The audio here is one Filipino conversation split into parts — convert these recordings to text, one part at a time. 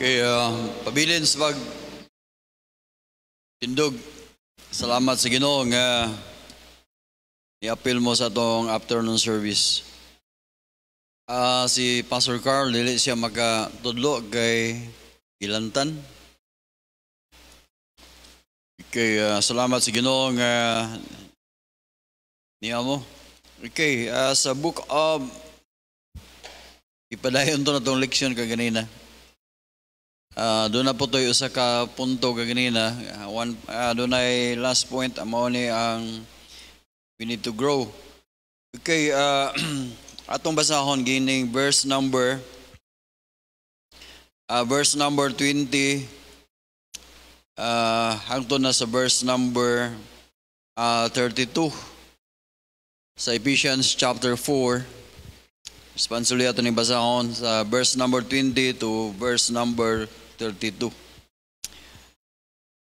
Kaya pabilin sa tindog. Salamat sa Ginoo nga i-appeal mo sa atong afternoon service. Si Pastor Carl dili siya makatudlo kay Ilantan. Kaya salamat sa Ginoo nga niya mo. Okay, sa book of ipadayon to na itong leksyon kaganina. Doon na po tayo sa punto kaganina. Doon ay last point, amo ni ang we need to grow. Okay, atong basahon gining verse number 20 hangtod na sa verse number 32 sa Ephesians chapter 4. Responsibility ato ni basahon sa verse number 20 to verse number 32.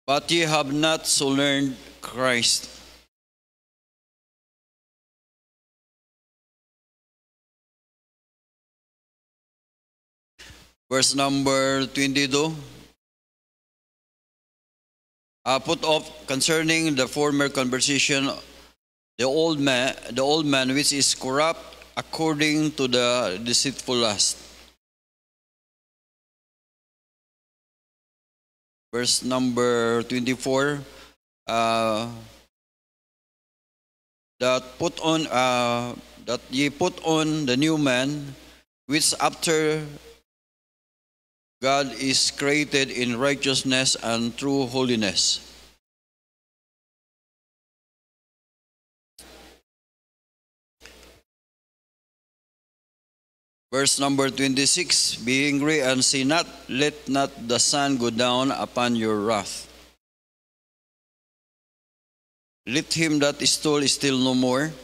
But ye have not so learned Christ. Verse number 22. Put off concerning the former conversation the old man which is corrupt according to the deceitful lust. Verse number 24, that ye put on the new man, which after God is created in righteousness and true holiness. Verse number 26, be angry and sin not, let not the sun go down upon your wrath. Let him that stole steal no more,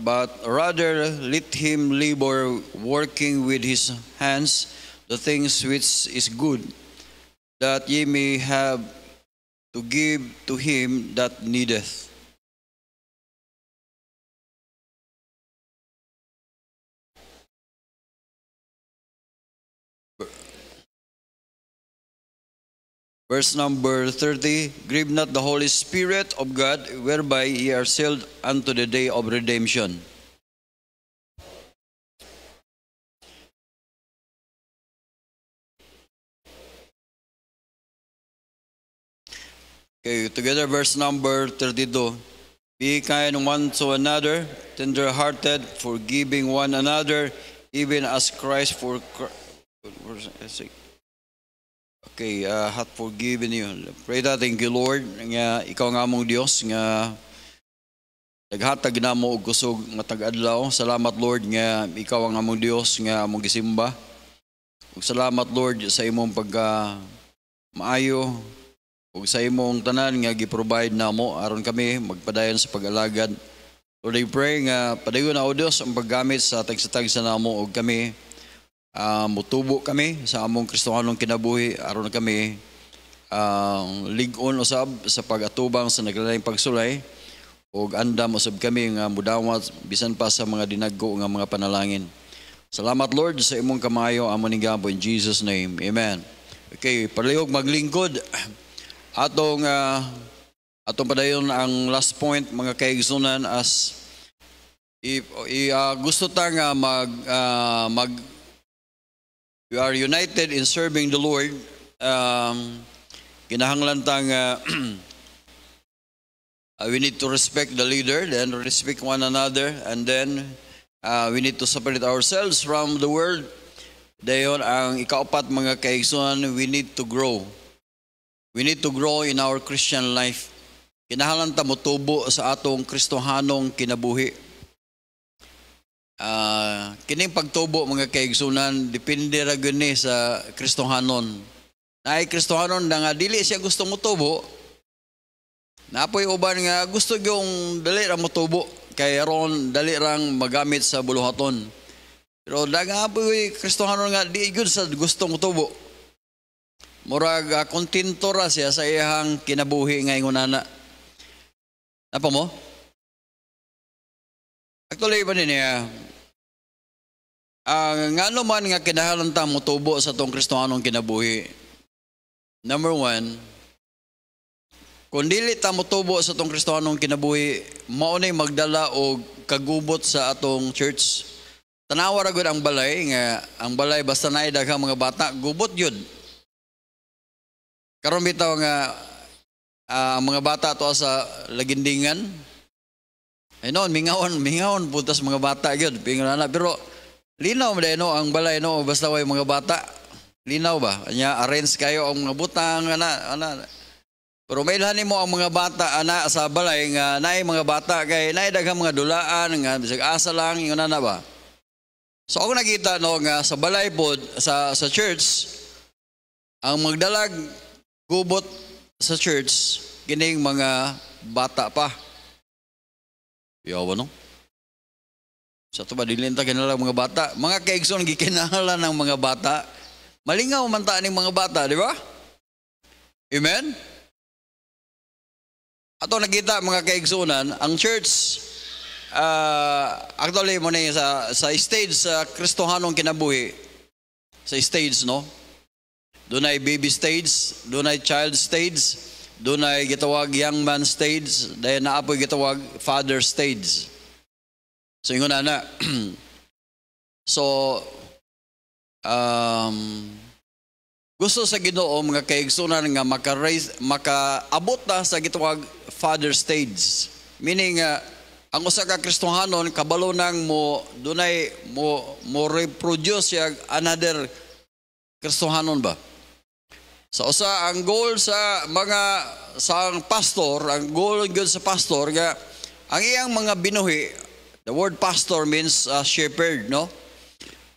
but rather let him labor, working with his hands the things which is good, that ye may have to give to him that needeth. Verse number 30, grieve not the Holy Spirit of God, whereby ye are sealed unto the day of redemption. Okay, together verse number 32. Be kind one to another, tender-hearted, forgiving one another, even as Christ hath forgiven you. Pray that, thank you Lord, nga ikaw nga mong Dios nga naghatag na mo og kusog nga tag-adlaw. Salamat Lord nga ikaw ang among Dios nga among gisimba. Ug salamat Lord sa imong maayo ug sa imong tanan nga gi-provide namo aron kami magpadayon sa pag-alagad. Lord, I pray nga padayon na o Dios ang paggamit sa tagsa-tagsa namo ug kami mutubo kami sa among Kristohanong kinabuhi aron kami lig-on usab sa pag-atubang sa naglalayng pagsulay ug andam usab kami nga mudawat bisan pa sa mga dinagko nga mga panalangin. Salamat Lord sa imong kamayo amon gihapon in Jesus name. Amen. Okay, palihog maglingkod atong padayon ang last point mga kaigsunan as gusto ta nga we are united in serving the Lord. Kinahanglan tang we need to respect the leader, then respect one another, and then we need to separate ourselves from the world. Dayon ang ikaapat mga kaigsunan, we need to grow. We need to grow in our Christian life. Kinahanglan ta motubo sa atong Kristohanong kinabuhi. Kining pagtubo mga kaigsunan depende ra gyud ni sa Kristohanon. Naay Kristohanon nga dili siya gusto motubo. Napoy uban nga gusto gyung dali ra motubo kay aron dali rang magamit sa buluhaton. Pero dagapoy Kristohanon nga di gyud sa gusto motubo. Murag kontento ra siya sa iyang kinabuhi nga ingonana. Napa mo? Actually ba niya Ngano man nga kinahanglan ta motubo sa tong Kristohanong kinabuhi. Number one, kung dili ta motubo sa tong Kristohanong kinabuhi, mao nay magdala og kagubot sa atong church. Tanawa ra gud ang balay nga ang balay basta naay daghang mga bata, gubot yun. Karon bitaw nga ang mga bata to sa lagindingan. Ay noon mingawon putas mga bata gyud pingana, pero linaw man no ang balay no basta way mga bata. Linaw ba? Anya arrange kayo ang mga butang ana. Pero may ilhan mo ang mga bata ana sa balay nga naay mga bata kay naay daghang mga dulaan nga bisag asa lang ingon na ba. So ako nakita no nga sa balay pod sa church ang magdalag gubot sa church kining mga bata pa. Yawa no. Sa to ba dilin ta kinahanglan mga bata, mga kaigsoon gikinahanglan ng mga bata. Malingaw man ta ning mga bata, di ba? Amen. Ato nakita mga kaigsunan, ang church actually mo na sa stage sa Kristohanong kinabuhi, sa stage no, doon ay baby stage, doon ay child stage, doon ay gitawag young man stage, dahil naapoy gitawag father stage. So ingon na so gusto sa Ginoo mga kaigsunan nga makaabot na sa gitawag father stage, meaning ang usa ka Kristohanon kabalo nang mo dunay mo reproduce siya another Kristohanon ba. So usa ang goal sa pastor, ang goal gyud sa pastor nga ang iyang mga binuhi, the word pastor means shepherd, no?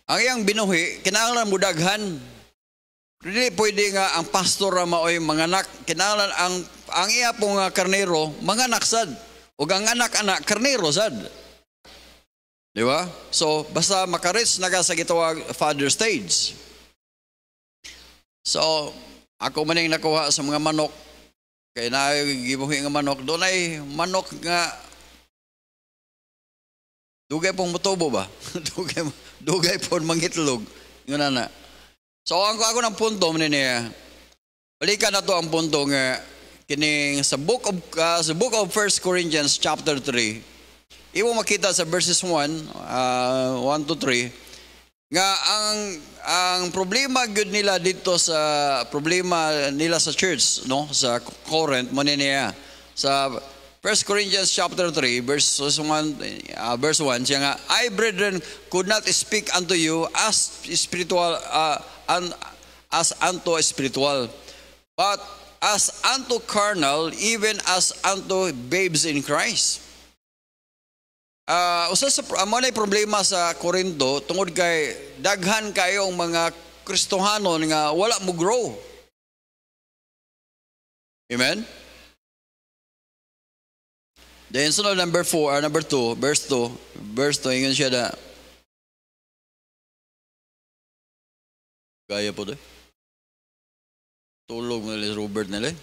Ang iyang binuhi kinahanglan mo daghan. Dili pwede nga ang pastor ra maoy manganak, kinahanglan ang iya pong karnero manganak sad. Ug ang anak-anak karnero sad. Di ba? So basta makareach na sa gitawag father stage. So ako maning nakuha sa mga manok kay nagibuhi nga manok, doon ay manok nga dugay pong motobo ba? dugay pong mangitlog. Yun na. So ako ng punto niya. Balikan na to ang punto nga kining sa book of 1 Corinthians chapter 3. Imo makita sa verses 1 to 3 nga ang problema gyud nila dito sa problema nila sa church no sa Corinth mo niya sa 1 Corinthians chapter 3 verse 1 siya nga, I brethren could not speak unto you as spiritual as unto spiritual, but as unto carnal, even as unto babes in Christ. Usa sa amo nay problema sa Corinto tungod kay daghan kayong mga Kristohanon nga wala mo grow. Amen. Then sunod number 2, verse 2, ingon siya na gaya po doon. Tulog nila Robert nila.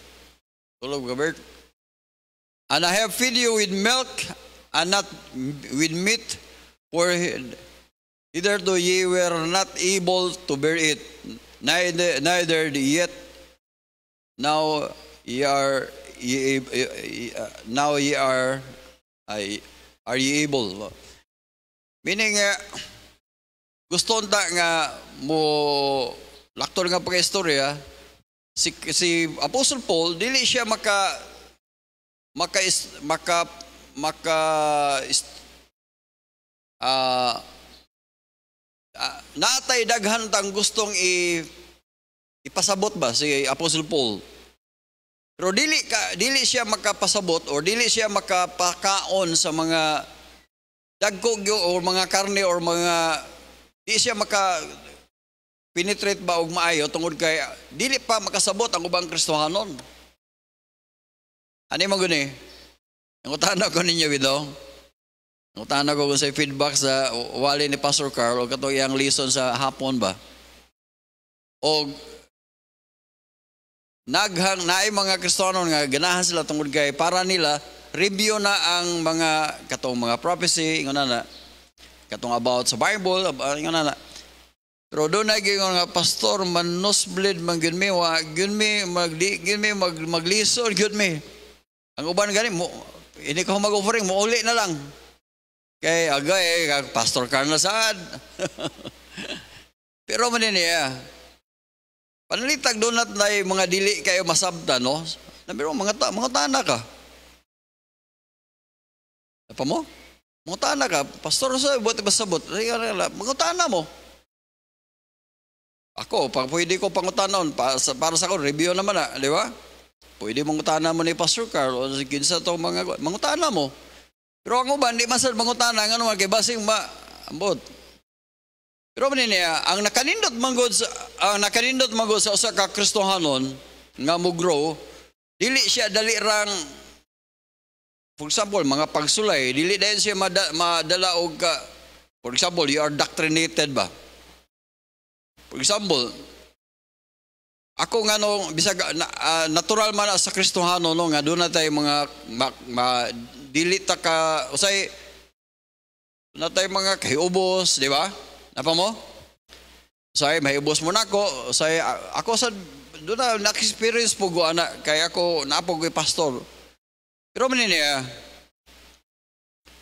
Tulog Robert. And I have fed you with milk and not with meat, for hitherto ye were not able to bear it, neither yet now ye are ye able. Meaning gusto nta nga mo laktor nga pag-istorya si Apostle Paul dili siya natay daghan tang gustong ipasabot ba si Apostle Paul. Pero dili siya makapasabot or dili siya makapakaon sa mga dagko o mga karne or mga di siya penetrate ba og maayo tungod kay dili pa makasabot ang ubang Kristohanon. Ani man guni? Ang utana ko ninyo bitaw. Ang utana ko sa feedback sa wali ni Pastor Carl o kato iyang lesson sa hapon ba. Og naay mga Kristohanon nga ganahan sila tungod kay para nila review na ang mga katong mga prophecy ingon na katong about sa Bible, nga na. Pero doon na nga pastor, nosebleed man gyud mi, wa gyud mi maglisod gyud mi. Ang uban gani mo, hindi ka mag-offering mo uli na lang. Kay agay pastor ka na sad. Pero man niya. Panalitag doon natin mga dili kayo masabta, no? Nabiro mga tana ka. Apa mo? Mga tana ka, pastor sa buot basabot. Mga tana mo. Ako, pag pwede ko pangutanon, para sa ako, review naman na, di ba? Pwede mong utana mo ni Pastor Carl o sa itong mga utana mo. Pero ang uban, di masal mga utana, nga naman, kay basing ambot. Pero niya, ang nakanindot manggod sa usa ka Kristohanon, nga mo grow, dili siya dali rang, for example, mga pagsulay, dili dahil siya madala og ka, for example, you are doctrinated ba? For example, ako nga no, bisag natural man sa Kristohano no, nga doon na tayo mga dili ta ka, usay, na tayo mga kahiubos, di ba? Napa mo? Usay, mahiubos mo na ako, usay, ako sa, doon na experience po ko, anak, kaya ako naapog ko pastor. Pero maniniya,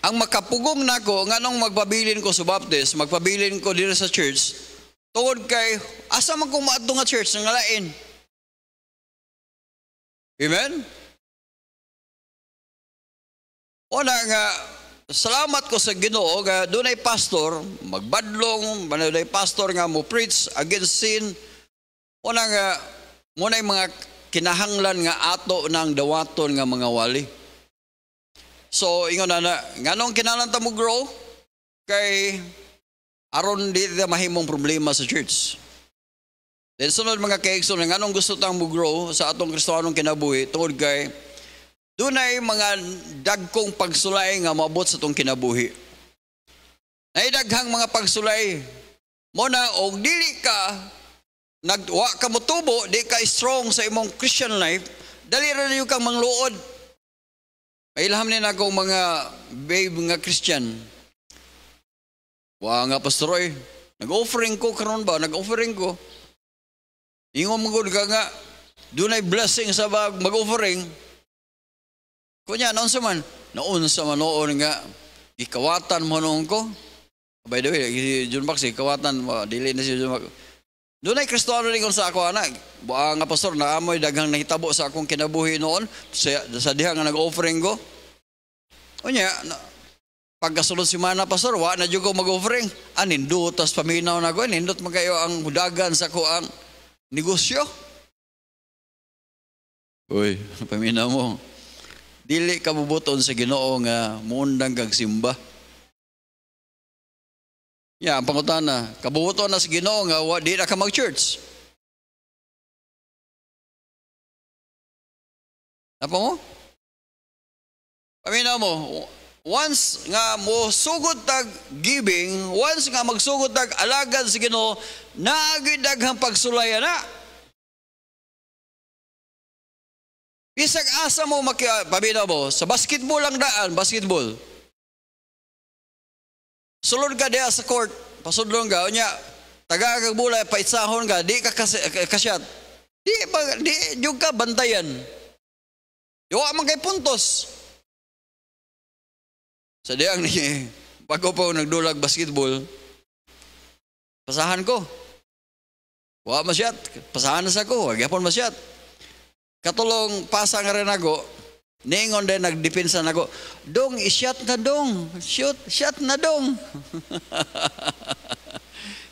ang makapugong na ko, nga nung magpabilin ko sa Baptist, magpabilin ko dito sa church, tungod kay, asa man kung maadto nga church ng ngalain. Amen? Una nga, salamat ko sa Ginoo nga doon ay pastor, magbadlong, doon ay pastor nga mo preach against sin. Una nga, muna yung mga kinahanglan nga ato ng dawaton nga mga wali. So, ingon na, nga nung kinalanta mo grow, kay aron di mahimong problema sa church. Then sunod mga kaigsoon, nga nung gusto tang mo grow sa atong Kristohanong kinabuhi, tungod kay dunay mga dagkong pagsulay nga maabot sa atong kinabuhi. Naidaghang mga pagsulay mo na og dili ka nagwa ka motubo, di ka strong sa imong Christian life, dali ra niyo kang mangluod. Mailham ni na akong mga babe nga Christian. Wa nga pastor oy, nag-offering ko karon ba? Nag-offering ko. Ingon mo gud ka nga dunay blessing sa mag-offering. Kunya naon sa man noon nga ikawatan mo noon ko. By the way, John Max ikawatan mo dili na si John Max. Dunay Kristiyano rin sa ako anak. Buang nga pastor na amoy daghang nahitabo sa akong kinabuhi noon sa diha nga nag-offering ko. Kunya pagkasulod si mana pastor, wa na jud ko mag-offering. Nindot tas paminaw na ko, nindot magayo ang budagan sa ko ang negosyo. Uy, paminaw mo. Dili ka bubuton sa Ginoo nga muundang kag simba. Ang pangutana, kabubuton na sa Ginoo nga di na ka mag-church. Apa mo? Paminaw mo. Once nga mo sugod tag giving, once nga magsugod tag alagad sa Ginoo, naagid daghang pagsulay na. Bisag asa mo pabinaw mo sa basketball lang daan, basketball. Sulod ka diha sa court, pasudlong ka unya taga kag bulay paitsahon ka, di ka kasyat. Di jud ka bantayan. Wa man kay puntos. Sa diyang ni, bago pa nagdulag basketball, pasahan ko. Wa masyat, pasahan na sa ko, wagyapon masyat. Katulong pasa nga rin ako, ningon din nagdepensa na ako, dong, isyat na dong, shot na dong.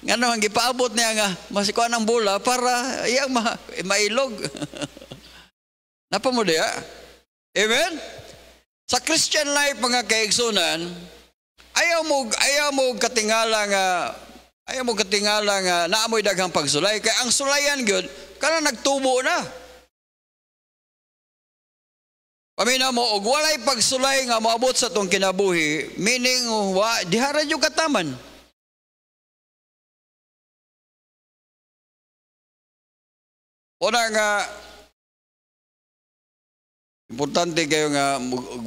Nga naman, gipaabot niya nga, masikuan ang bola para iyang mailog. Napa mo diya? Amen? Sa Christian life mga kaigsunan, ayaw mo katingala nga naamoy daghang pagsulay kay ang sulayan gyud kana nagtubo na. Paminaw mo og walay pagsulay nga moabot sa tong kinabuhi, meaning diha ra jud kataman. Una nga Importante kayo nga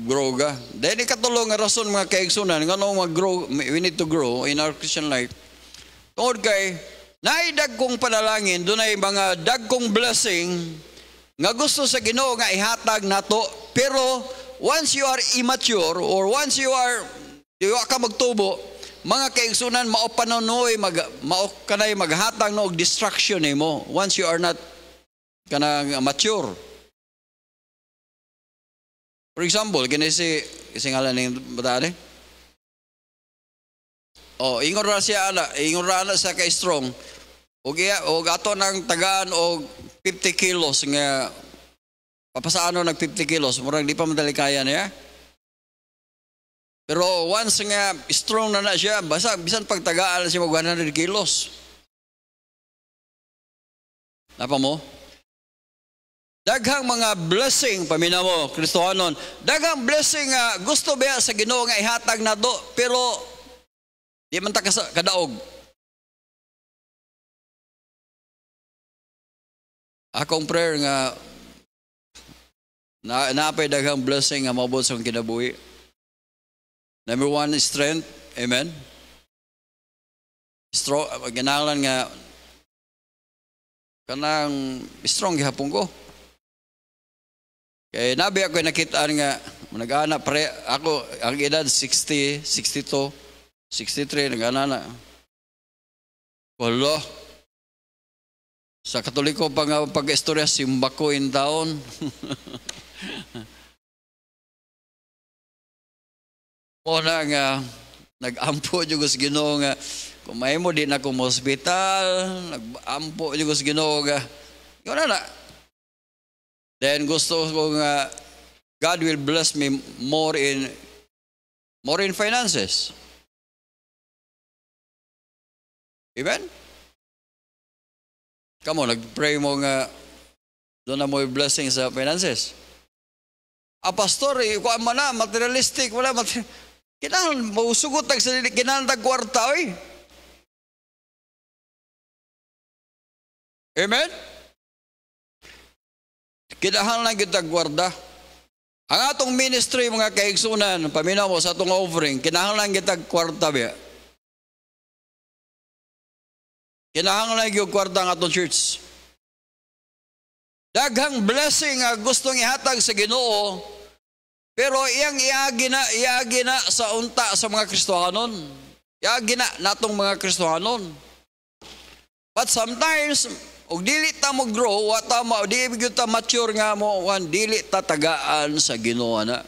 grow ka. Dahil ikatulong nga rason mga kaigsunan, nga nung mag-grow, we need to grow in our Christian life. Tungod kay, naidag kong panalangin, doon ay mga dagkong blessing, nga gusto sa Ginoo nga ihatag nato, pero once you are immature, or once you ka magtubo, mga kaigsunan, mao panonoy, mao kanay maghatag no og distraction nimo, once you are not kanang mature. For example, kinisi ngalan ning bata ni. Ingon ra siya sa ka strong. Og ato nang tagaan og 50 kilos nga papasano nag 50 kilos, murag di pa madali kaya niya. Pero once nga strong na siya, basta bisan pagtagaan siya mag 100 kilos. Napa mo? Daghang mga blessing paminaw mo, Kristohanon. Daghang blessing nga gusto ba sa Ginoo nga ihatag na do, pero di man ta kadaog. Akong prayer nga naapay daghang blessing nga maabot sa akong kinabuhi. Number 1 is strength. Amen. Strong, ganalan nga kanang strong gihapon ko. Kaya nabi ako nakitaan nga, nag-anak, ako, ang edad 60, 62, 63, nag-anak. Wala. Sa Katoliko pag-istorya, simba ko in taon. Muna nga, nag-ampo yung sa Ginoo nga, kung may mo din ako sa hospital, nag-ampo yung sa Ginoo nga, yun na. Then gusto ko nga God will bless me more in finances. Amen? Come on, nag-pray mo nga doon na mo yung blessing sa finances. Pastor, kuha man na, materialistic, wala kinahanglan mo sugot tag sa kinahanglan tag kwarta, oy. Amen? Kinahanglan kita gwarda. Ang atong ministry, mga kaigsunan, paminaw mo sa atong offering, kinahanglan kita kwarta ba? Kinahanglan yung kwarta ang atong church. Daghang blessing nga gustong ihatag sa Ginoo, pero iyang iagi na sa unta sa mga Kristohanon. Iagi na natong mga Kristohanon. But sometimes, og dili ta mo grow, di gyud ta mature nga mo, dili ta tagaan sa Ginoo na.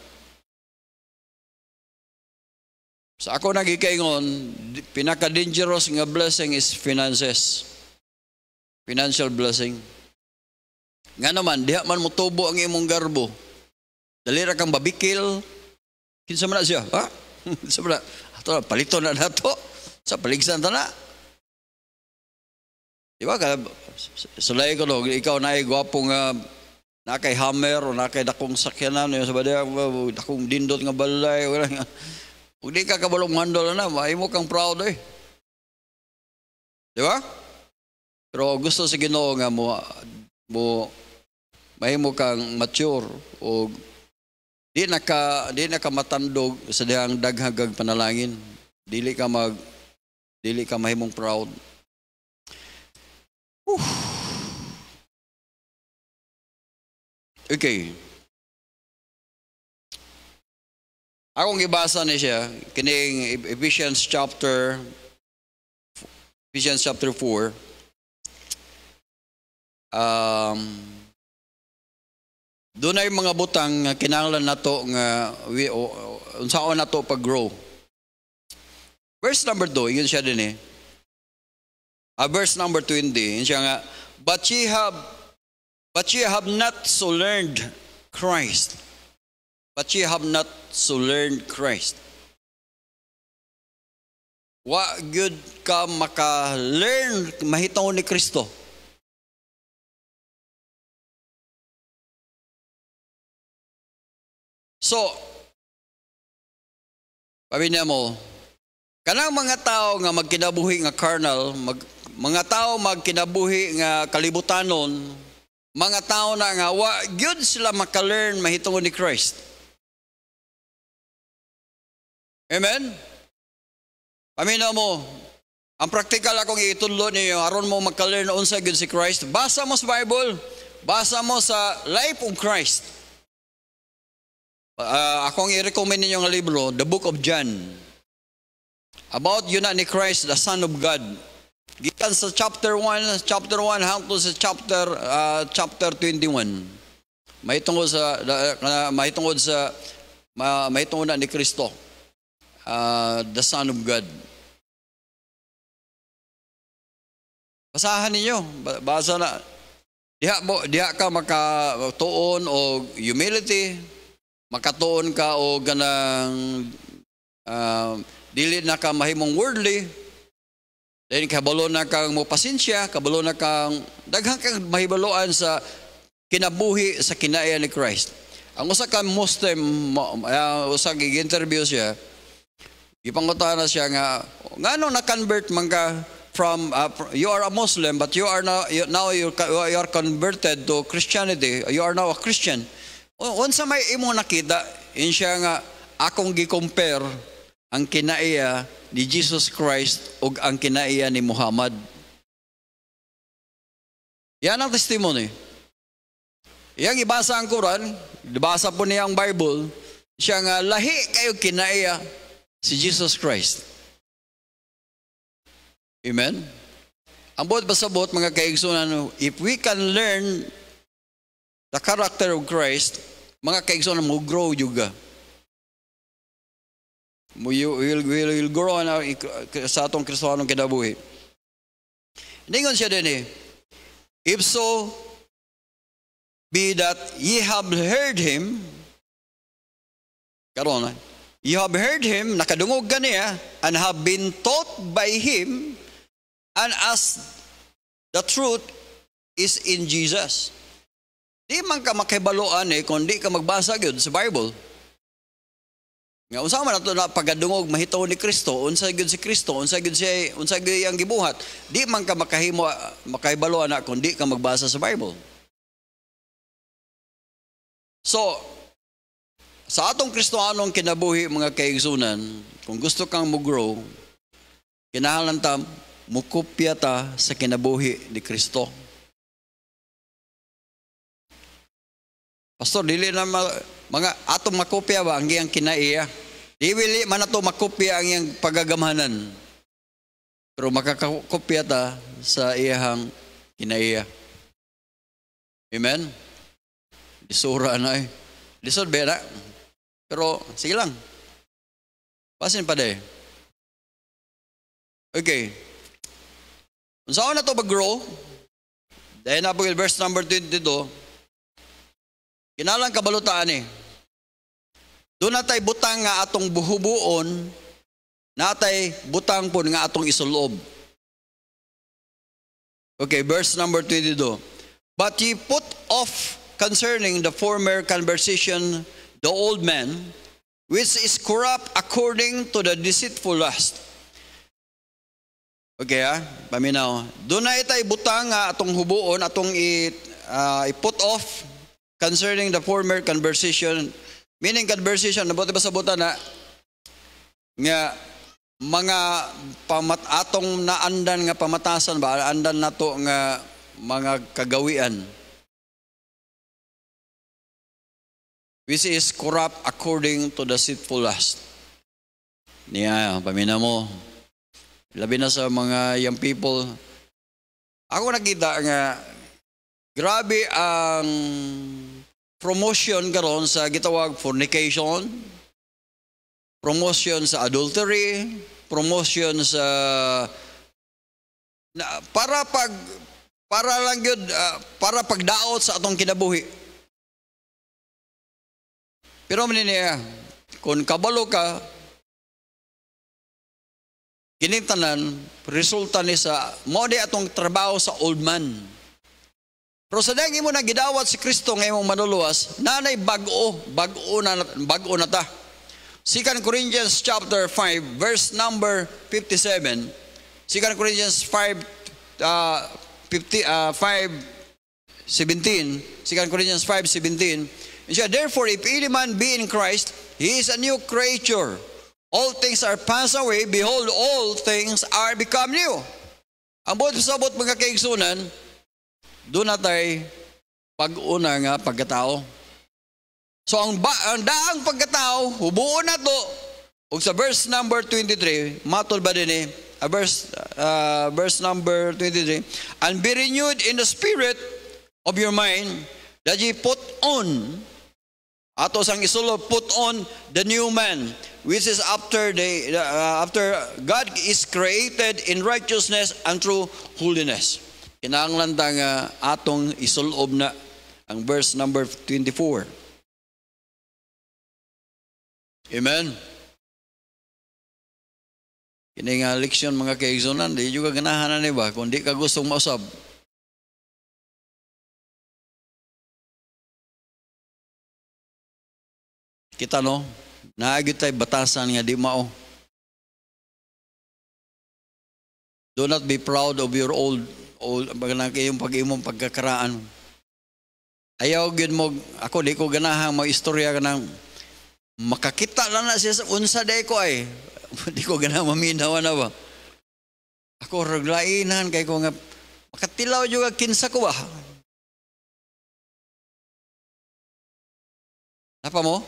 Sa ako nagikaingon, pinaka-dangerous nga blessing is finances. Financial blessing. Nga naman, diha man mo tubo ang imong garbo. Dali ra kang babikil. Kinsa man na siya? Ha? Kinsa man na? Ato, palito na nato. Sa paligsan ta na. Diba? Sulay ko no, ikaw na ay gwapong nakay hammer o nakay dakong sakyanan, yung sabadya, dakong dindot nga balay, kung di ka kabalong handol na, may mo kang proud eh. Diba? Pero gusto sa Ginoo nga may mo kang mature o di na ka matandog sa dihang daghagag panalangin. Dili ka mahimong proud. Okay. Akong gibasa ni siya kining Ephesians chapter 4. Doon ay mga butang nga kinahanglan nato nga unsaon nato pag-grow. Verse number 2, yun siya din eh. Verse number 20, yun siya nga, but ye have not so learned Christ. But ye have not so learned Christ. Wa good ka maka-learn mahitaw ni Kristo. So, pabinya mo, kanang mga tao nga magkinabuhi nga carnal, mga tao magkinabuhi nga kalibutanon, mga tao na nga wa gyud sila maka-learn mahitungod ni Christ. Amen? Paminaw mo, ang practical akong itudlo niyo aron mo maka-learn unsa gyud si Christ. Basa mo sa Bible, basa mo sa Life of Christ. Akong i-recommend ninyo nga libro, The Book of John. About yun na ni Christ, the Son of God. Gikan sa chapter 1 hangtod sa chapter 21. Mahitungod na ni Kristo, the Son of God. Basahan ninyo, basa na. Diha ka makatuon o humility, makatuon ka o ganang dili na ka mahimong worldly. Then kabalo na kang mo pasensya, kabalo na kang daghang kang mahibaloan sa kinabuhi sa kinaiya ni Christ. Ang usa ka Muslim, usa gi-interview siya, ipangutan na siya nga ngano na-convert man ka from you are a Muslim but you are now you are converted to Christianity. You are now a Christian. Unsa may imo nakita in siya nga akong gi-compare ang kinaiya ni Jesus Christ ug ang kinaiya ni Muhammad. Yan ang testimony. Yang ibasa ang Quran, ibasa po niya ang Bible, siya nga lahi kayo kinaiya si Jesus Christ. Amen? Ang buot pasabot mga kaigsunan, if we can learn the character of Christ, mga kaigsunan mo grow juga. Will grow na sa atong Kristohanong kinabuhi. Ningon siya din if so be that ye have heard him, karon, you have heard him, nakadungog ka niya, and have been taught by him, and as the truth is in Jesus. Di man ka makibaloan kung di ka magbasa gyud sa Bible. Nga unsa man ato na pagadungog mahitaw ni Kristo, unsa gyud si Kristo, unsa gyud ang gibuhat, di man ka makahibaloan na kung di ka magbasa sa Bible. So, sa atong Kristohanong kinabuhi mga kaigsunan, kung gusto kang mo-grow, kinahanglan ta mukopya ta sa kinabuhi ni Kristo. Pastor, dili na mga atong makopya ba ang iyang kinaiya? Dili man ato makopya ang iyang pagagamhanan. Pero makakopya ta sa iyang kinaiya. Amen? Disura na Lisod ba na? Pero sige lang. Pasin pa de. Okay. Saan na ito mag-grow? Dahil na po verse number 22, kinalang kabalutaan doon natay butang nga atong buhubuon, natay butang po nga atong isulob. Okay, verse number 22. But ye put off concerning the former conversation the old man, which is corrupt according to the deceitful lust. Okay paminaw. Doon na itay butang nga atong hubuon, atong i-put off concerning the former conversation. Meaning conversation, nabuti ba sa buta na nga mga atong naandan nga pamatasan ba, andan nato nga mga kagawian. Which is corrupt according to the deceitful lust. Niya, pamina mo. Labi na sa mga young people. Ako nakita nga grabe ang promotion karon sa gitawag fornication, promotion sa adultery, promotion sa para lang yun, para pagdaot sa atong kinabuhi. Pero maniniya, kung kabalo ka, kinintanan, resulta ni sa mo di atong trabaho sa old man. Pero sa dahil mo na gidawat si Kristo ngayon mong manuluwas, nanay bago na ta. 2 Corinthians chapter 5, verse number 57. 2 Corinthians 5, 5:17. 2 Corinthians 5:17. Therefore, if any man be in Christ, he is a new creature. All things are passed away. Behold, all things are become new. Ang buot pasabot mga kaigsunan, doon na tayo pag-una nga pagkatao. So ang daang pagkatao, hubuon na to. Ug sa verse number 23, matol ba din verse number 23, and be renewed in the spirit of your mind, that ye put on, ato sang isulo, put on the new man, which is after God is created in righteousness and true holiness. Kinahanglan ta nga atong isulob na ang verse number 24. Amen. Kini nga leksyon mga kaigsunan, di juga ganahan na ba kung di ka gustong mausab. Kita no, naagit tayo batasan nga di mao. Do not be proud of your old kayong pag-imong pagkakaraan. Ayaw gid mo, ako di ko ganahang mag-istorya ka ng makakita lang na siya sa unsa day ko ay. Di ko ganahang maminawa na ba. Ako raglainan kay ko nga makatilaw juga kinsa ko ba. Napa mo?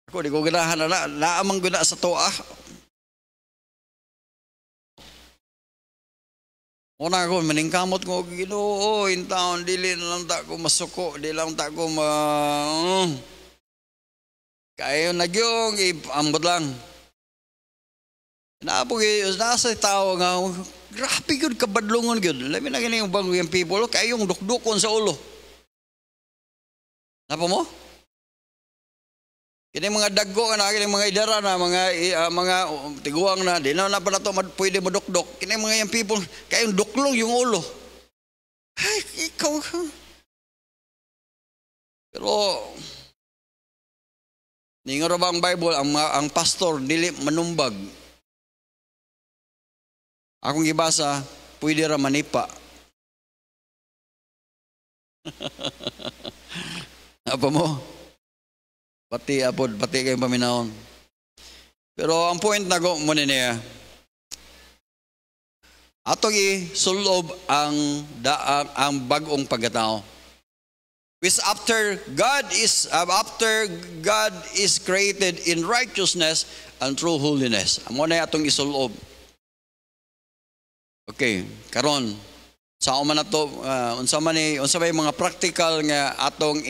Ako di ko ganahan na naamang guna sa toa. Una ako, maningkamot ko, Ginoo, in taon, dili na lang ta ko masuko, di lang ta ko kaya nagyong, ambot lang. Naapog, nasa tao nga, grabe yun, kabadlungon yun. Labi na ganyan yung bagong people, kaya yung dukdukon sa ulo. Napa mo? Kini mga daggo na, kini mga idara na, mga tiguang na, di na pa na ito pwede madukdok. Kini mga yung people, kaya yung duklong yung ulo. Ay, ikaw. Pero, ningon ba ang Bible, ang pastor, dili manumbag. Akong gibasa, pwede ra manipa. Apa mo? Pati kayong paminahon. Pero ang point na ko mo niya, atong isulob ang bagong pagkatao. Which after God is created in righteousness and true holiness. Amo na atong isulob. Okay, karon sa man nato unsa may mga practical nga atong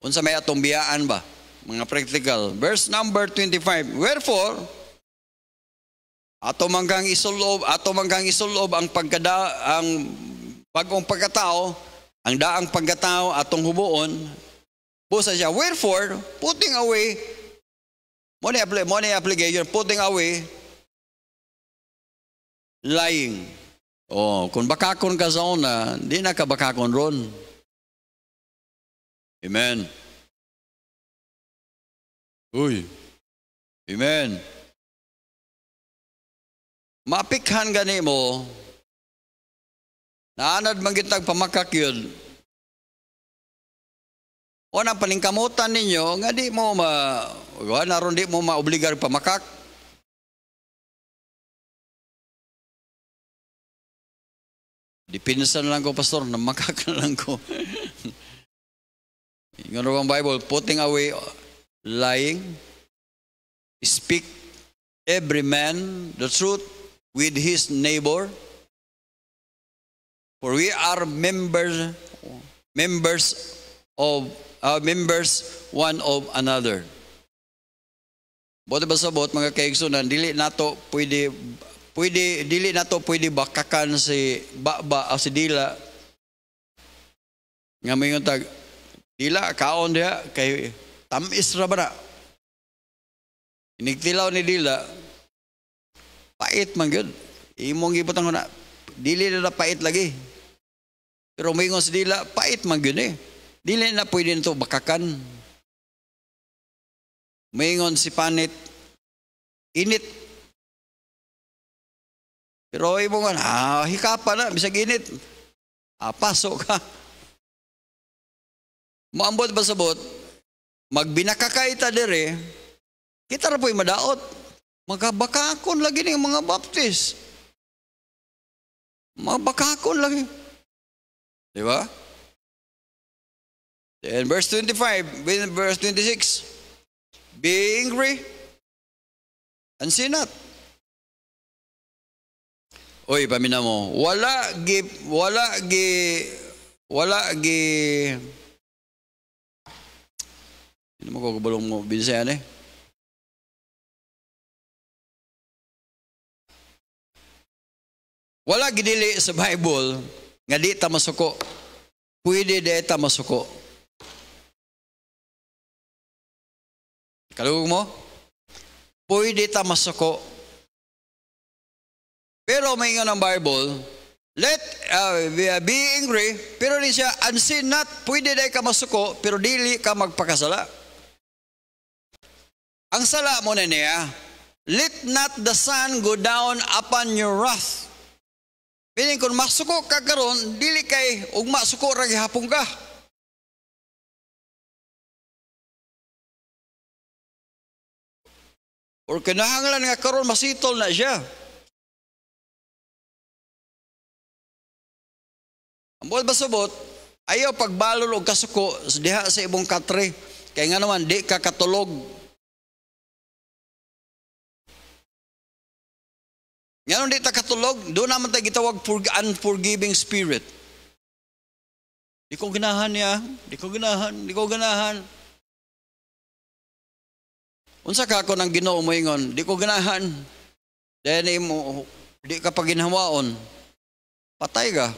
unsa may atong biyaan ba? Mga practical. Verse number 25. Wherefore, ato manggang isulob ang bagong pagkatao, ang daang pagkatao atong hubuon. Busa siya. Wherefore, putting away, mo ni application, putting away lying. Oh, kung bakakon ka sa una, di na ka bakakon ron. Amen. Uy. Amen. Mapikhan gani mo, naanad manggitag pamakak yun. O nang paningkamutan ninyo, nga di mo naroon di mo maobligar pamakak. Dipinsan lang ko, pastor, namakak na lang ko. Yung ang Bible, putting away lying, speak every man the truth with his neighbor, for we are members one of another. Bote ba sabot mga kaigsunan, dili nato pwede bakakan si baba o si dila nga may tag dila kaon dia kay tamis ra ba na. Inigtilaw ni dila pait man gyud. Imong gibutang na dili na pait lagi. Pero mingon si dila pait man gyud eh. Dili na pwede nito bakakan. Mingon si panit init. Pero imo nga, hikapa na, bisag init. Pasok ka. Maambot ba sabot, magbinakakay ta dire, kita na po'y madaot. Magabakakon lagi ng mga baptist. Mabakakon lagi. Di ba? And verse 25, verse 26, be angry and sin not. Oy, pamina mo, wala gi hindi mo ko kabalong mo binsayan eh. Wala gidili sa Bible nga di ta masuko. Pwede di ta masuko. Kalugog mo? Pwede ta masuko. Pero may nga ng Bible, be angry, pero di siya, and sin not, pwede di ka masuko, pero dili ka magpakasala. Ang sala mo na niya, let not the sun go down upon your wrath. Meaning kung masuko ka karon, dili kay ug masuko ra gihapon ka. Or kinahanglan nga karon masitol na siya. Ang buwan basabot, ayaw pagbalol og kasuko diha sa ibong katre. Kaya nga naman, di ka katulog. Nga di ta katulog, doon naman tayo gitawag unforgiving spirit. Di ko ganahan niya, di ko ganahan. Unsa ka ako ng Ginoo mo ingon, di ko ganahan. Dahil mo, di ka pa ginhawaon, patay ka.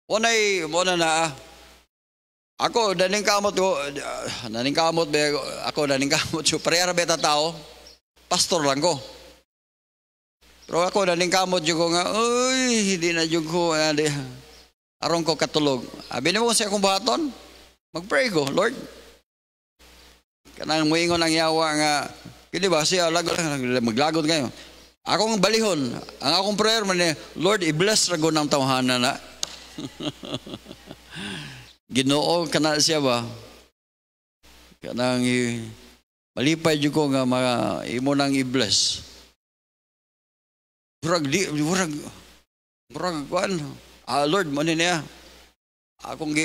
Muna na, ako, daning kamot ko, parehara beta tao, pastor lang ko. Pero ako, daning kamot ko nga, uy, hindi na yung ko, arong ko katulog. Abi na mo sa akong bahaton, mag-pray ko, Lord. Kanang muingon ang yawa nga, hindi ba, siya, maglagot kayo. Akong balihon, ang akong prayer man Lord, i-bless rago ng tawhanan na. Ginoo kana siya ba? Kanang malipay jud ko nga imo nang i-bless. Murag kuan. Lord mo niya. Akong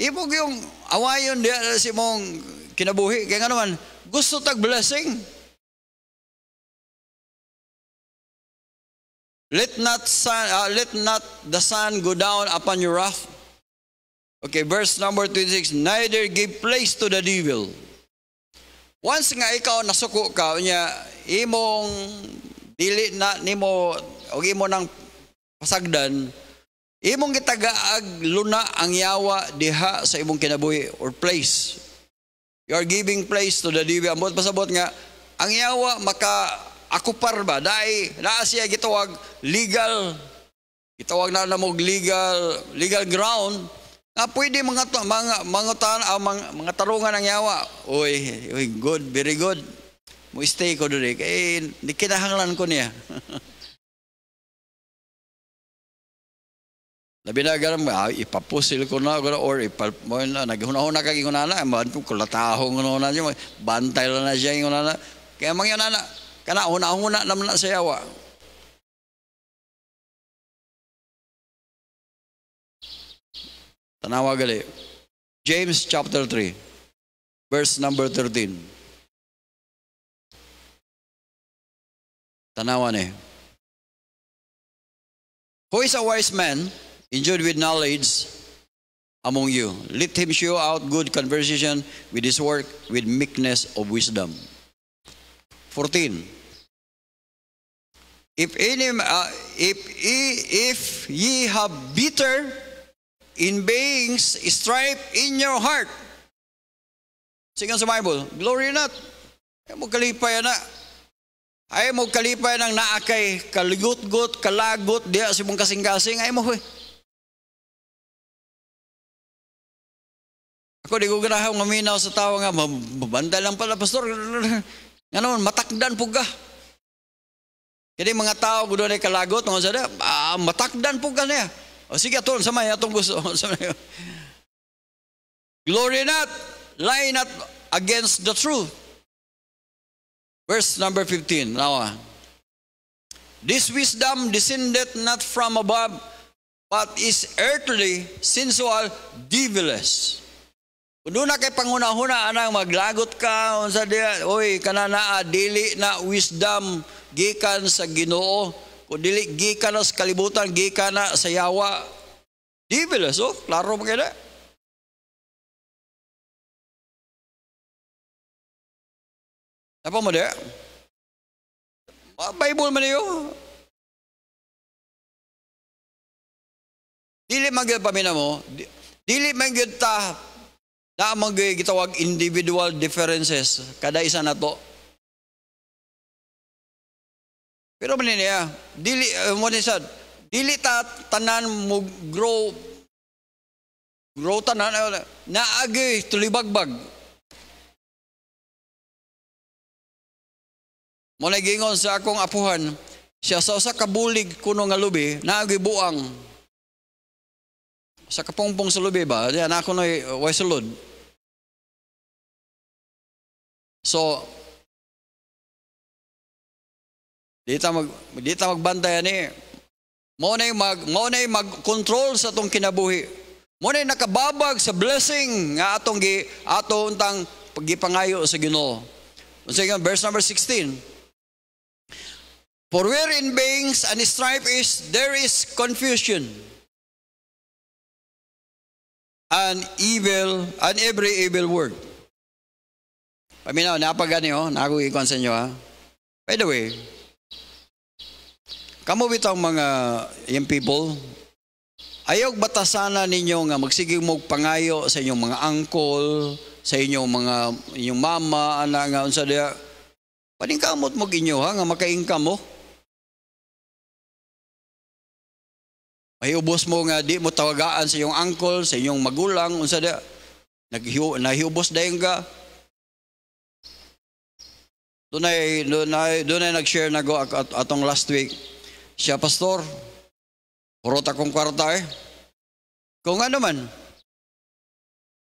imo yung awayon diya si mong kinabuhi kaya nga naman gusto tag blessing. Let not the sun go down upon your wrath. Okay, verse number 26, neither give place to the devil. Once nga ikaw nasuko ka, imong dili na nimo o imo nang pasagdan, imong gitagaag luna ang yawa diha sa imong kinabuhi or place. You are giving place to the devil. Ambot pasabot nga, ang yawa akupar ba? Dahil naa siya gitawag legal, gitawag na namog legal ground, na pwede mga tarungan ng yawa. Uy, good, very good. Mo stay ko doon kaya kinahanglan ko niya. Labi na ganun, ipapusil ko na or naghunahuna kag ingon na, kulatahong na niya, bantay lang na siya ingon na. Kaya mangyan na, kana huna-huna naman na sa yawa. Tanawa gali. James chapter 3, verse number 13. Tanawa ni. Who is a wise man, endued with knowledge among you? Let him show out good conversation with his work, with meekness of wisdom. 14. If ye have bitter envyings strife in your heart. Sigan sa Bible, glory not. Ay mo kalipay na. Ay mo kalipay ng naakay, kaligot-got, kalagot, diya si mong kasing-kasing, ay mo Ako di ko ganahaw ngaminaw sa tao nga, mabanda lang pala, pastor. Nga naman, matakdan po ka. Kaya mga tao, gusto na kalagot, matakdan po ka niya. O sige, atong samay, atong gusto. Glory not, lie not against the truth. Verse number 15. Now, this wisdom descended not from above, but is earthly, sensual, devilish. Kung doon na kay panguna-huna, anang maglagot ka, unsa diya, oy, kanana, dili na wisdom, gikan sa Ginoo, kung dili, gikan na sa kalibutan, gikan na sa yawa. Devilish, oh, klaro mo kayo na. Apa mo diya? Bible man niyo. Dili magyud pamina mo, dili magyud ta na gitawag individual differences kada isa na to. Pero man niya, dili mo ni sad, dili ta tanan mo grow tanan naagi tulibagbag. Mo nagingon sa akong apuhan, siya sa usa ka bulig kuno nga lubi, naagi buang. Sa kapungpong sa lubi ba? Diyan ako na way sulod. So, dito magbantayan ni. Mo na mag-control sa atong kinabuhi. Mo na nakababag sa blessing nga atong tang paggipangayo sa Ginoo. Sige, verse number 16. For wherein bangs and strife is, there is confusion. And every evil word. Paminaw, napagani nakukikon sa inyo ha. By the way, kamo bitang mga young people, ayaw batasana ninyo nga magsigig mo pangayo sa inyong mga uncle, sa inyong mama, ana nga unsa diya. Paningkamot mo inyo ha, nga maka-income mo. Mahiubos mo nga di mo tawagaan sa iyong uncle, sa iyong magulang, unsa da nahiubos dayon ka. Doon ay nag-share na go atong last week. Siya, pastor, purot akong kwarta Kung ano man,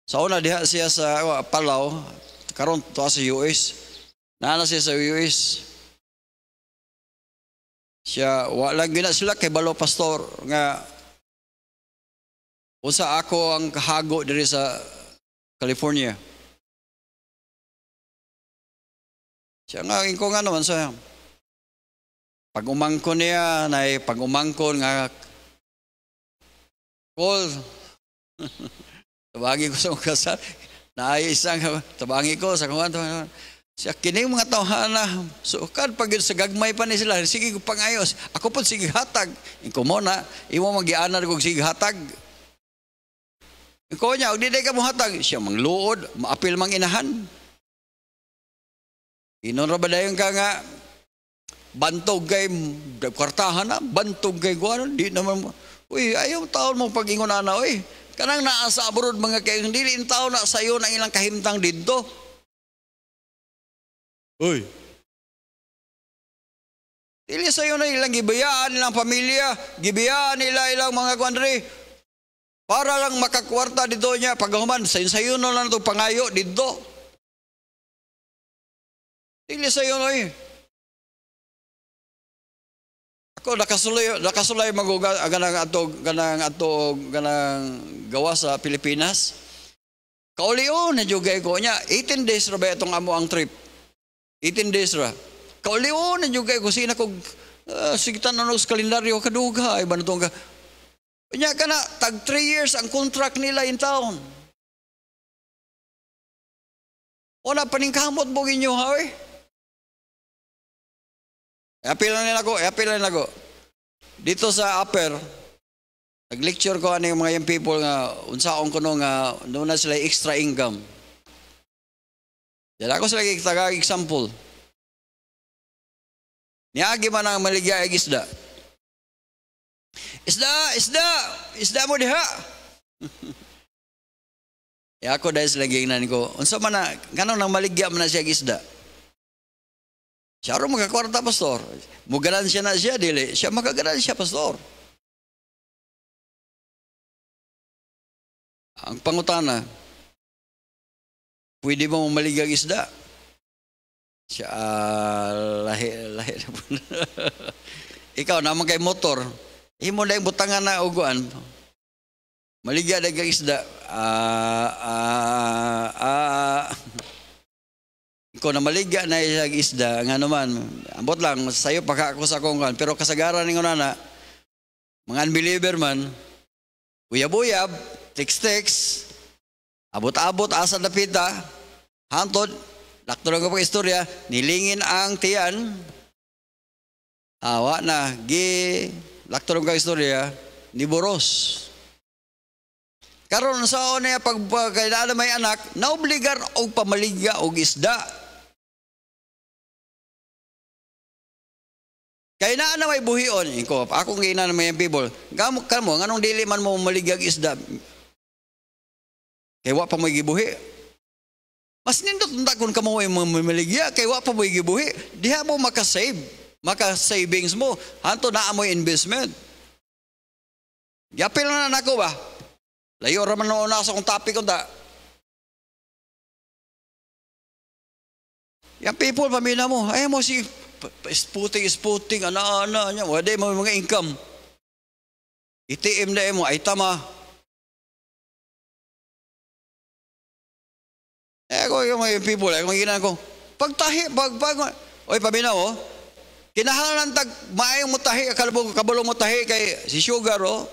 sa una diha siya sa Palaw, karon to sa US. Naana siya sa US. Siya, wala gina sila kay balo pastor nga usa ako ang kahago diri sa California. Siya nga ingko nga naman sa pag-umangkon niya, pag-umangkon nga call. Tabagi ko sa mga kasal. Isang tabagi ko sa kuwan. Siya, kining mga tawhana, sukan pag sa gagmay pa ni sila, sige ko pangayos. Ako po sige hatag. Iko mo na, imo magianar kong sige hatag. Iko niya, di ka mo hatag. Siya mangluod, maapil mang inahan. Inon ba dayon ka nga, bantog kay kwartahan na, bantog kay guwan, di naman mo. Uy, ayaw taon mo pag-ingon na, uy. Kanang naa sa abroad mga kayong dili in taon na sayo ng ilang kahimtang dito. Uy. Dili sayo na ilang gibiyaan nilang pamilya, gibiyaan nila ilang mga kuandre. Para lang makakwarta dito niya, paghuman, sayo na lang ito pangayo dito. Dili sayo na Ako nakasulay maguga ganang gawa sa Pilipinas. Kaulion na jugay ko niya 18 days ra ba itong amo ang trip. 18 days ra. Kaulion na jugay ko sina kog sigitan na sa kalendaryo kaduga ay banatong ka. Nya kana tag 3 years ang contract nila in town. Wala paningkamot mo ginyo ha oy. Apilan ako. Dito sa upper, nag-lecture ko ano yung mga young people nga, unsaon ko nung nga, doon na sila extra income. Yan ako sila example. Niyagi man ang maligya ay isda. Isda mo diha. Ako dahil sa lagingnan ko, unsa man na, ganun nang maligya man na siya isda. Siya rin magkakwarta, pastor. Mugalan siya na siya, dili. Siya magagalan siya, pastor. Ang pangutana, pwede mo maligya isda? Siya, lahi na po. Ikaw, naman kay motor, imo na yung butangan na uguan. Maligya na kang isda. Ikaw na maligya na isang isda, nga naman, ambot lang, sa'yo pagka ako sa kongkan, pero kasagaran ng unana, mga unbeliever man, uyab-uyab, text-text, abot-abot, asa na pita, hantod, lakturan ko pa istorya, nilingin ang tiyan, awa na, lakturan ko istorya, niboros. Karon sa niya pag kailangan may anak, naobligar og pamaligya og isda. Kaya na may buhion. Akong gina na may people. Gamok ka mo, anong dili man mo maligya og isda? Kaya wa pa mo gibuhi. Mas nindot unta kun kamo may maligya, kaya wa pa mo gibuhi. Diha mo makasave. Maka-savings mo. Hanto na amoy investment. Yapil na nako ba? Layo raman noon na sa kong topic ko ta. Yung people, pamina mo, ayaw mo si sputing, ana-ana niya, wala mo mga income. ITM na mo, ay tama. Ako yung mga people, kung ginan ko, pagtahi, oy pamina mo, kinahanglan tag, maayong mo tahi, kabalo mo tahi kay si Sugar, oh.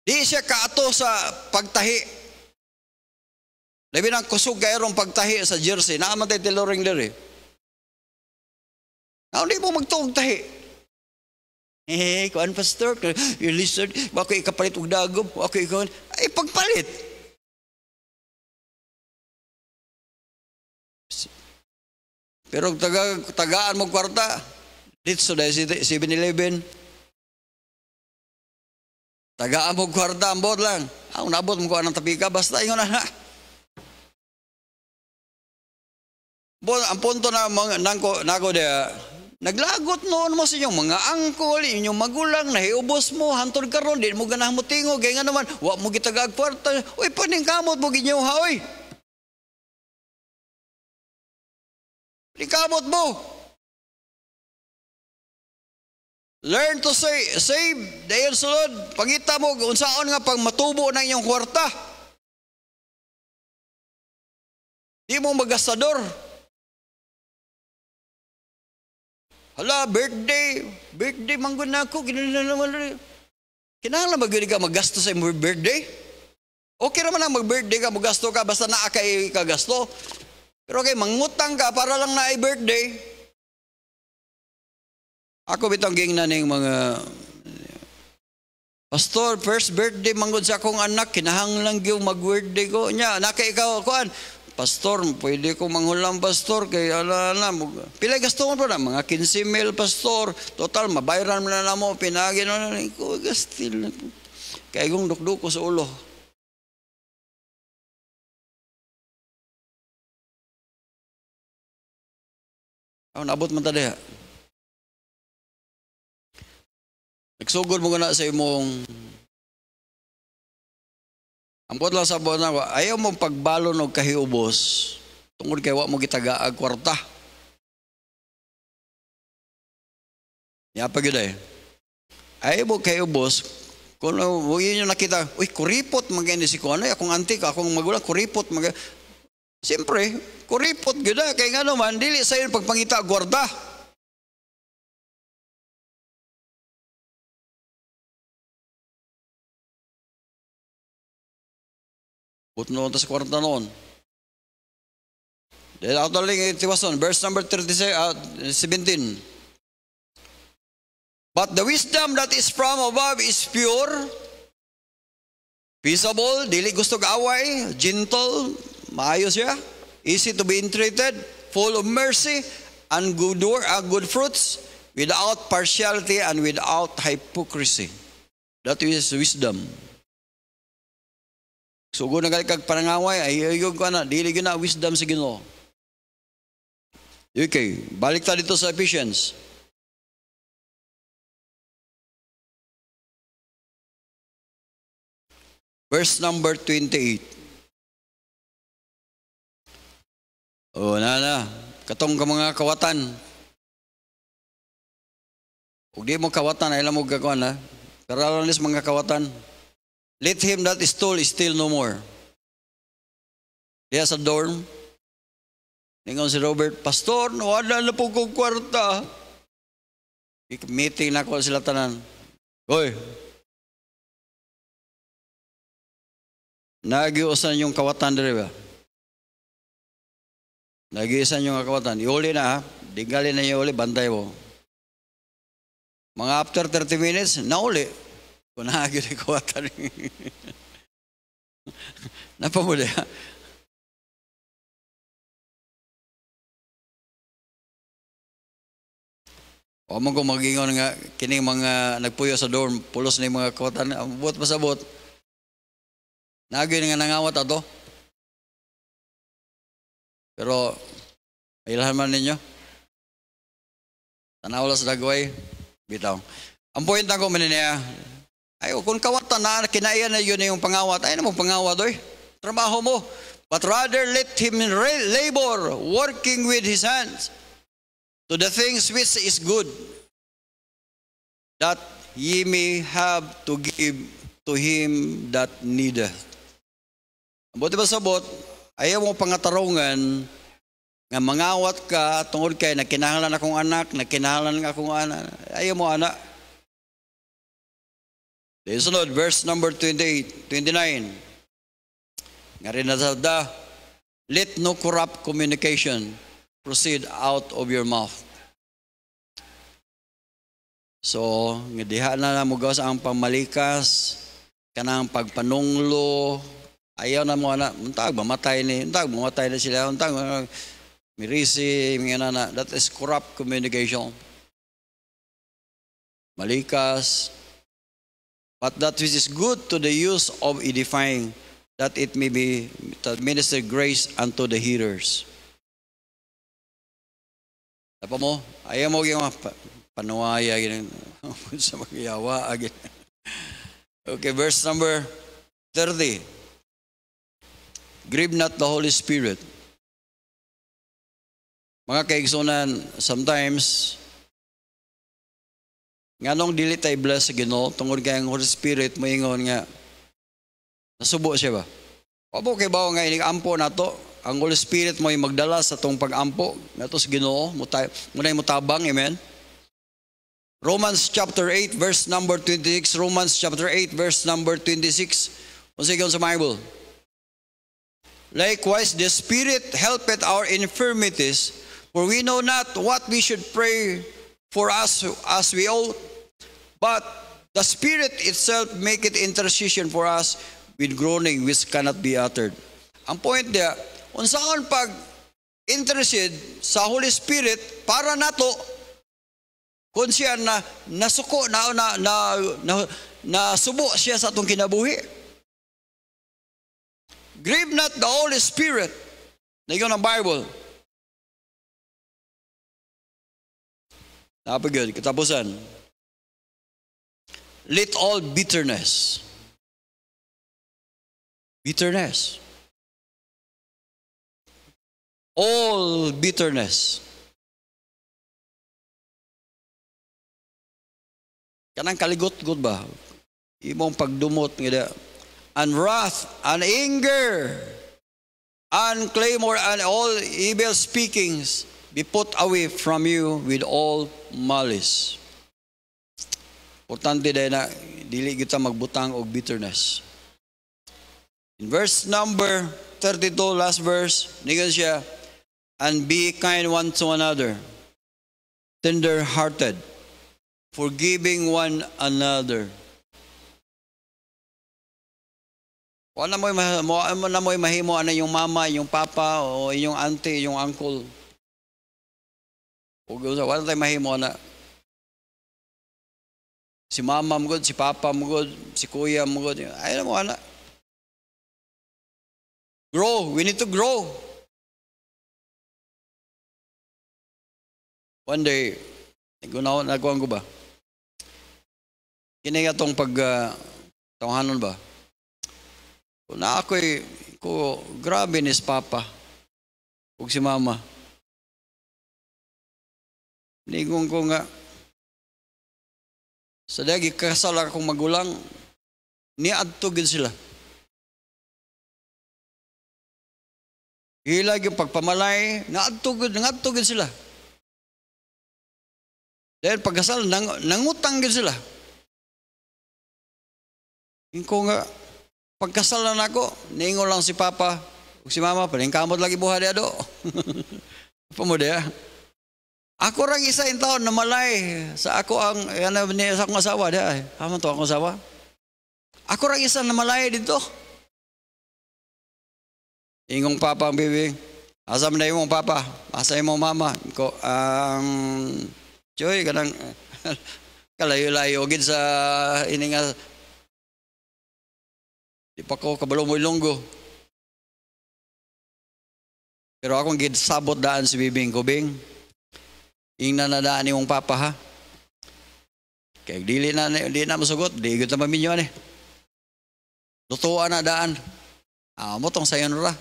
Di siya kaato sa pagtahi. Labi ng kusog kayarong pagtahi sa jersey. Naaman tayo tiloring diri. Hindi mo magtuog tahi. Kuan pastor, you listen, bako ikapalit og dagom, bako ikaw, ay pagpalit. Pero tagaan mo kwarta, dito sa 7-Eleven, tagaan mo kwarta, ambot lang. Ang nabot mo ko anong tapika, basta yun na. Ang punto na nako dia, naglagot noon mo sa inyong mga angkol, inyong magulang, nahiubos mo, hantod karon, di mo ganah mo tingo, kaya nga naman, wa mo gitagag kwarta, uy, paning kamot mo ginyaw ha, uy. Di kamot mo. Learn to save dahil sulod, pangita mo, unsaon nga pag matubo na inyong kwarta. Di mo magastador. Hala, birthday manggod na ako, kinahanglan magiging ka magasto sa imong birthday? Okay naman ang mag-birthday ka, magasto ka, basta naa kay kagasto. Pero kay mangutang ka para lang na birthday. Ako bitang gingnan ng mga pastor, first birthday manggod sa akong anak, kinahanglan gyud mag-birthday ko. Nya, naka ikaw kuan. Pastor, pwede ko manghulam pastor kay ala pila gasto mo pa na mga 15,000 pastor. Total mabayaran mo na mo pinagi na ko gastil. Kay kung dukduk ko sa ulo. Nabot man ta diha. Nagsugod mo na sa imong ambot lang sa buwan na ayaw mong pagbalon og kahiubos tungod kay wa mo gitagaag kwarta. Ya pagid ay. Ayaw mo kahiubos kung yun yung nakita, uy, kuripot maganda si Kuano, akong antik, akong magulang, kuripot maganda. Siyempre, kuripot gina, kaya nga naman, dili sa iyo pagpangita kwarta. Putno sa kwarta noon. Dahil ako taling itiwason, verse number 17. But the wisdom that is from above is pure, peaceable, dili gusto kaaway, gentle, maayo siya, easy to be entreated, full of mercy, and good fruits, without partiality and without hypocrisy. That is wisdom. Sugo na kag panangaway ay yung kana dili gyud na wisdom sa Ginoo. Okay, balik ta dito sa Ephesians. Verse number 28. Katong ka mga kawatan. Kung di mo kawatan, ay lang mo gagawin ha. Pero alanis mga kawatan. Let him that stole steal no more. Diya sa dorm. Ningon si Robert, Pastor, wala na po kong kwarta. Meeting na ko sila tanan. Hoy, nagiusan yung kawatan diri ba? Nagiusan yung kawatan. Iuli na ha. Digali na yung uli, bantay mo. Mga after 30 minutes, nauli. Kung naagyo na yung kawatan. Napamuli ha. O mo kung mag-ingon nga, kining mga nagpuyo sa dorm, pulos na yung mga kawatan, buot pasabot. Naagyo na nga nangawat ato. Pero, ailahan man ninyo. Tanaw lang sa dagway, bitaw. Ang point na ko niya, ay kung kawatan na, kinaya na yun yung pangawat, ay namang pangawat doy. Trabaho mo. But rather let him labor, working with his hands, to the things which is good, that ye may have to give to him that needeth. Buti ba sabot, ayaw mo pangatarungan nga mangawat ka tungod kay nakinahanglan akong anak, nakinahanglan akong anak. Ayaw mo anak. Sunod, verse number 28, 29. Nga rin na let no corrupt communication proceed out of your mouth. So, nga diha na mo gawas ang pamalikas, kanang pagpanunglo, ayaw na mo na, untag mamatay na sila, untag mirisi, mga na, that is corrupt communication. Malikas. But that which is good to the use of edifying, that it may be to minister grace unto the hearers. Apa mo? Ayaw mo yung panuwaya sa magyawa. Okay, verse number 30. Grieve not the Holy Spirit. Mga kaigsunan, sometimes, nga nung dili tayo bless sa Ginoo, tungod kay ang Holy Spirit, moingon nga, nasubo siya ba? Opo kay bawo nga ining ampo na to, ang Holy Spirit mo yung magdala sa itong pag-ampo. Ito sa Ginoo, muna yung mutabang, amen? Romans chapter 8, verse number 26. Romans chapter 8, verse number 26. Kung sige sa Bible. Likewise, the Spirit helpeth our infirmities, for we know not what we should pray for us as we ought, but the Spirit itself maketh intercession for us with groaning which cannot be uttered. Ang point niya, unsaon pag intercede sa Holy Spirit para nato kung siya na nasuko na subo siya sa atong kinabuhi. Grieve not the Holy Spirit. Nagyon ang Bible. Napagod, katapusan. Let all bitterness. All bitterness. Kanang kaligot-gut ba? Imong pagdumot nga and wrath, and anger, and clamor, and all evil speakings be put away from you with all malice. Importante dahil na dili kita magbutang og bitterness. In verse number 32, last verse, nigan siya, and be kind one to another, tender-hearted, forgiving one another. Wala na mo'y mahimo ana yung mama, yung papa, o yung auntie, yung uncle. Wala tayo mahimo na. Si mama mo god, si papa mo god, si kuya mo god. Ayaw mo ana. Grow. We need to grow. One day, nagkuhan ko ba? Kini nga itong tawahanon ba? Na ako'y, grabe ni Papa. Huwag si Mama. Ningon ko nga, sa dagi kasal akong magulang, niadtogin sila. Hilag yung pagpamalay, naadtogin sila. Dahil pagkasal, nangutang din sila. Ko nga, pagkasal na ako, ningon lang si Papa, o si Mama, paningkamot lagi buha dia do. Apa mo dia? Ako rang isa yung taon na malay sa ako ang, sa akong asawa dia. Haman to akong asawa. Ako rang isa na malay dito. Ingong Papa ang bibi. Asa man na yung Papa? Asa yung Mama? Ko, Joy, kanang kalayo-layo gid sa ininga. Di pa ko kabalo mo ilonggo. Pero akong gid sabot daan si bibing ko, Bing. Ingna na daan ni mong Papa, ha? Kaya di na masugot, di gud na maminyo ni. Lutuan na daan. Mo tong sayon ra.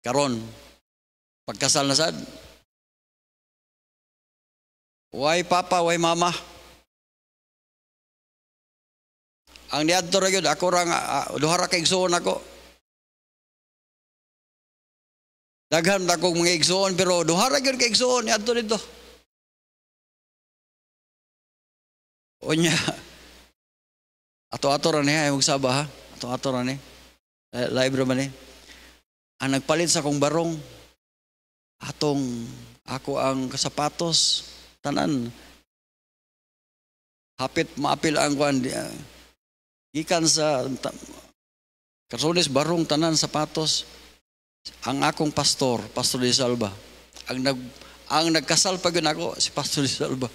Karon, pagkasal na sad. Why Papa, why Mama? Ang niadto ra gyud ako ra duha ra ka igsoon ako. Daghan ta kong mga igsoon pero duha ra gyud ka igsoon niadto dito. Onya. Ato-ato ra ni ay magsaba ha. Ato-ato ra ni. Live ra man ni. Ang nagpalit sa kong barong ako ang sapatos tanan hapit maapil ang kwan gikan sa Karsones barong tanan sapatos ang akong Pastor de Salva ang nagkasal pa gyud ako si Pastor de Salva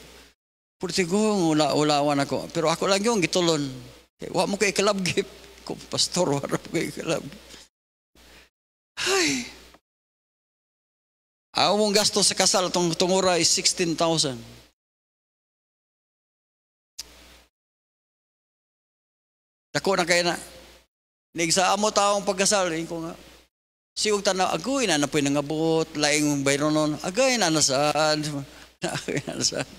purtigong ulawan ako pero ako lang yung gitulon wa mo kay club gift ko pastor wa mo kay club ay mong gasto sa kasal tungura is 16,000. Dako na kayo na. Nigsa amo taong pagkasal. Ko nga. Siyog tanaw, agoy na po yung nangabot, laing bayron nun. Agay na nasaan. Agay na nasaan.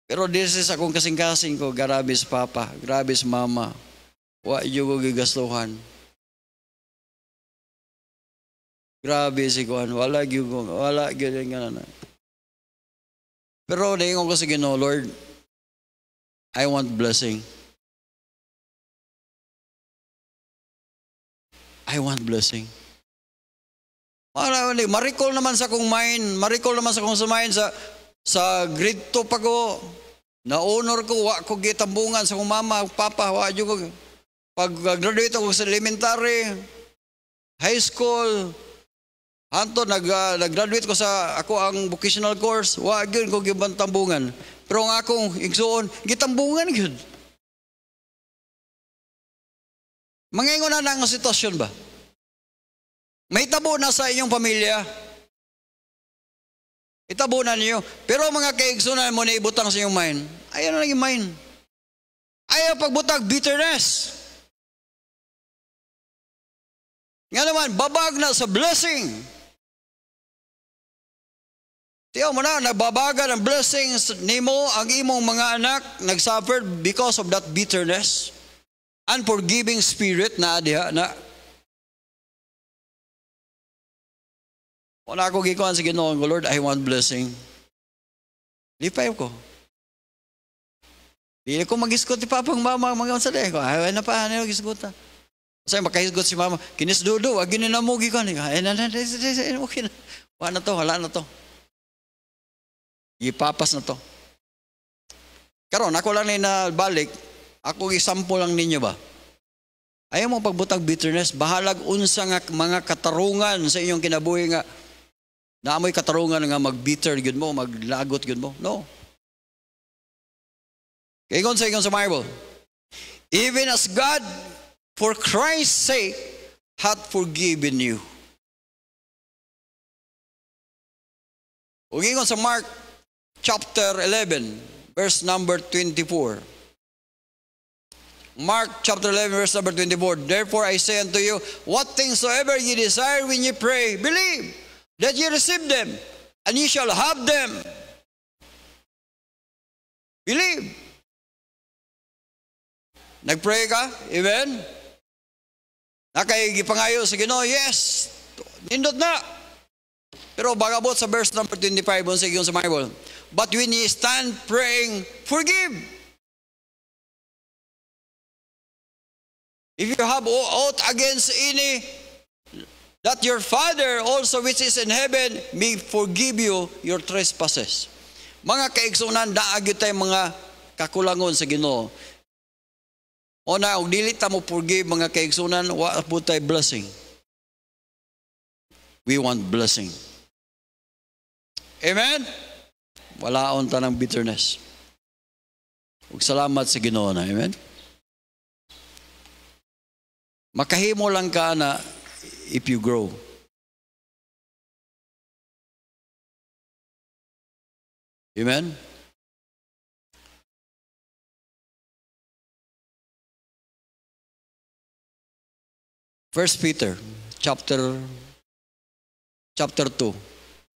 Pero this is akong kasing-kasing ko. Grabe si Papa, grabe si Mama. Wa yung ko gigastuhan. Grabe si Juan, wala gyud nga na. Pero naingon ko sa Ginoo, Lord, I want blessing. I want blessing. Maricol naman sa kong mind, sa grade 2 pa ko, na-honor ko, wa ko gitambungan sa kong mama, papa, wa gyud ko. Pag graduate ako sa elementary, high school, Anto nag-graduate ko sa ako ang vocational course, wa gyud ko gibantambungan. Pero ang akong igsuon, gitambungan gyud. Mangingon na ang sitwasyon ba? May tabo na sa inyong pamilya. Itabo na niyo. Pero mga kaigsunan mo na ibutang sa inyong mind. Ayaw na lang yung mind. Ayaw pagbutang bitterness. Nga naman, babag na sa blessing. Tiyaw mo na, nagbabaga ng blessings nimo ang imong mga anak nagsuffer because of that bitterness. Unforgiving spirit na diha na. Wala ako gikuhan sa Ginoo ko, Lord, I want blessing. Lipay ko. Di ko mag-isgot ti Papang Mama, mga unsalay ko. Ay na pa, ano mag-isgota. Kasi makahisgot si Mama, kinis dudo, wag yun na mugi ko. Ay na, okay na. Wala na to. Ipapas na to. Karon ako lang na balik, ako isample lang ninyo ba? Ayaw mo pagbutang bitterness, bahalag unsa nga mga katarungan sa inyong kinabuhi nga, naamoy katarungan nga mag-bitter gyud mo, maglagot gyud mo. No. Kaya kung sa Bible, even as God, for Christ's sake, hath forgiven you. Ug ingon sa Mark chapter 11, verse number 24. Mark chapter 11, verse number 24. Therefore I say unto you, what things soever ye desire when ye pray, believe that ye receive them, and ye shall have them. Believe. Nagpray ka? Amen? Nakagipangayo sa Ginoo? Yes. Nindot na. Pero bagabot sa verse number 25, unsay sa Bible. But when ye stand praying, forgive. If you have aught against any, that your Father also which is in heaven may forgive you your trespasses. Mga kaigsunan, daag yun tayong mga kakulangon sa Ginoo. O na, kung dili ta mo forgive mga kaigsunan, wa po tayo blessing. We want blessing. Amen? Walaon ta ng bitterness. Ug salamat sa Ginoo na. Amen? Makahimo lang ka na if you grow. Amen? First Peter chapter 2.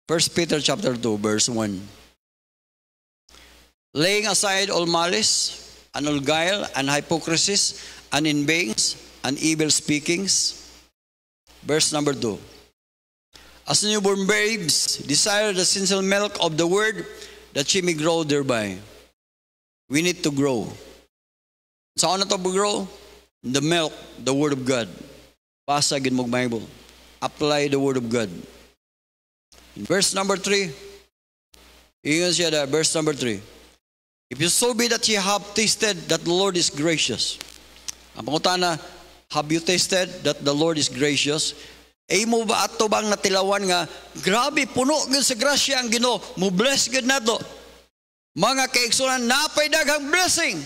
First Peter chapter 2 verse 1. Laying aside all malice and all guile and hypocrisies and envyings and evil speakings. Verse number 2. As newborn babes, desire the sincere milk of the word, that ye may grow thereby. We need to grow. Saan na to grow? The milk, the word of God. Basa gid mo Bible. Apply the word of God. In verse number 3, ingon siya da, verse number 3. If you so be that ye have tasted that the Lord is gracious. Ang pangutana, have you tasted that the Lord is gracious? Ay mo ba ato bang natilawan nga, grabe, puno gid sa grasya ang Ginoo, mo bless gid nato. Mga kaigsunan, napay daghang blessing.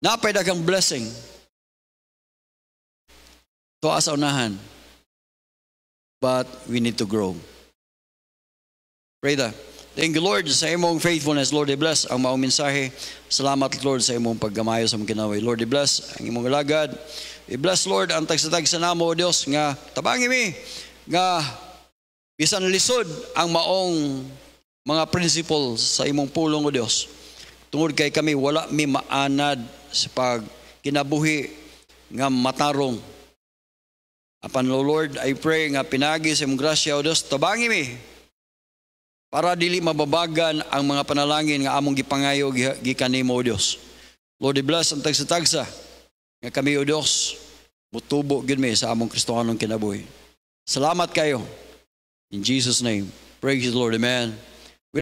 Napay daghang blessing. To sa unahan. But we need to grow. Pray that. Thank you, Lord, sa imong faithfulness. Lord, I-bless ang maong mensahe. Salamat, Lord, sa imong paggamayo sa mong kinaway. Lord, I-bless ang imong lagad. I-bless, Lord, ang tagsa-tag sa namo, Diyos, nga tabangi mi, nga bisan lisod ang maong mga principles sa imong pulong, o Diyos. Tungod kay kami, wala mi maanad sa pag kinabuhi nga matarong. Apan, Lord, I pray nga pinagi sa imong grasya, o Diyos, tabangi mi, para dili mababagan ang mga panalangin nga among gipangayo gikan nimo, O Dios. Lord, i-bless ang tagsa-tagsa nga kami, O Dios, mutubo gid mi sa among Kristohanong kinabuhi. Salamat kayo. In Jesus' name. Praise the Lord. Amen.